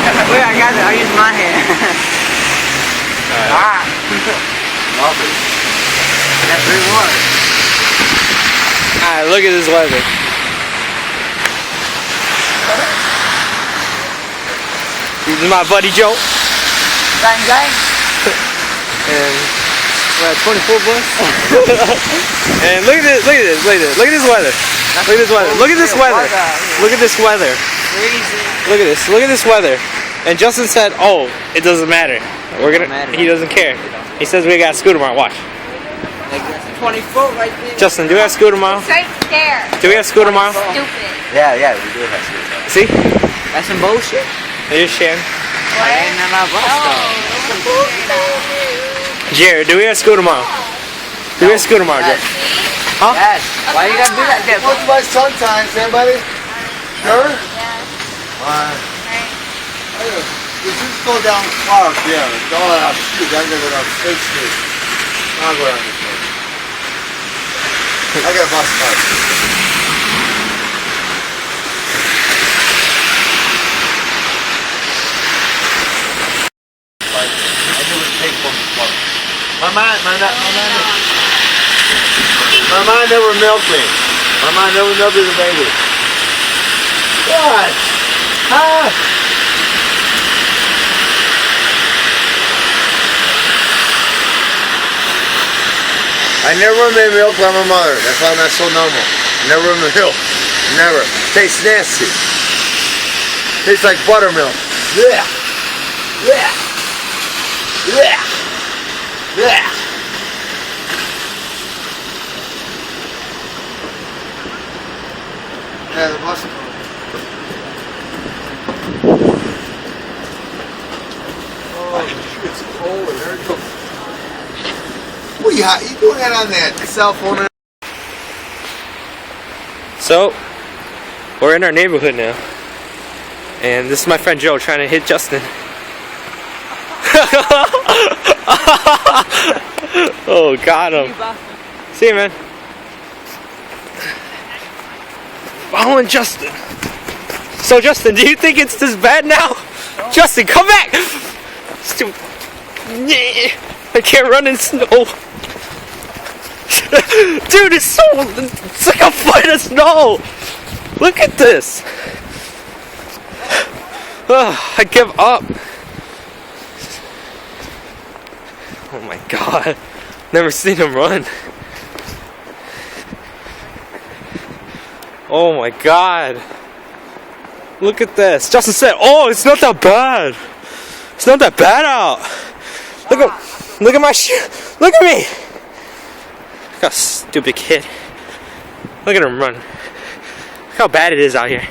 Wait, I got it. I'll use my hand. Ah. Love it. That's really water. Alright, look at this weather. This is my buddy Joe. Gang, gang. And we're at 24 bus. And look at this, look at this, look at this, look at this weather. Look at this weather. Look at this weather. Look at this weather. Look at this. Look at this weather. And Justin said, "Oh, it doesn't matter. We're gonna." He doesn't care. He says we got school tomorrow. Watch. 24 right there. Justin, do we have school tomorrow? Right there. Do we have school tomorrow? Stupid. Yeah, we do have school. See? That's some bullshit. There's Shan. What? Ain't none of us though. Jared, do we have school tomorrow? Do we have school tomorrow, Jared? Huh? Yes. Why you gotta do that, Jeff? What's my sometimes, anybody? Sure? Yeah. You just go down Clark, yeah. Don't let us shoot. I'm gonna go down State Street. I'll go down this way. I got a bus card. I never take one before. My mom never milked me. My mom never milked me as a baby. What? Huh? I never made milk by my mother. That's why I'm not so normal. Never milk. Never. Tastes nasty. Tastes like buttermilk. Yeah. Yeah. Yeah. Yeah. Yeah, the bus. Oh, it's cold. There it goes. What are you doing that on that cell phone? So, we're in our neighborhood now. And this is my friend Joe trying to hit Justin. Oh, got him. See you, man. Following Justin. So, Justin, do you think it's this bad now? No. Justin, come back! I can't run in snow. Dude, it's like a foot of snow. Look at this. I give up. Oh my god. Never seen him run. Oh my god. Look at this. Justin said, "Oh, it's not that bad. It's not that bad out. Look at my shoe. Look at me. Look how stupid kid. Look at him run. Look how bad it is out here."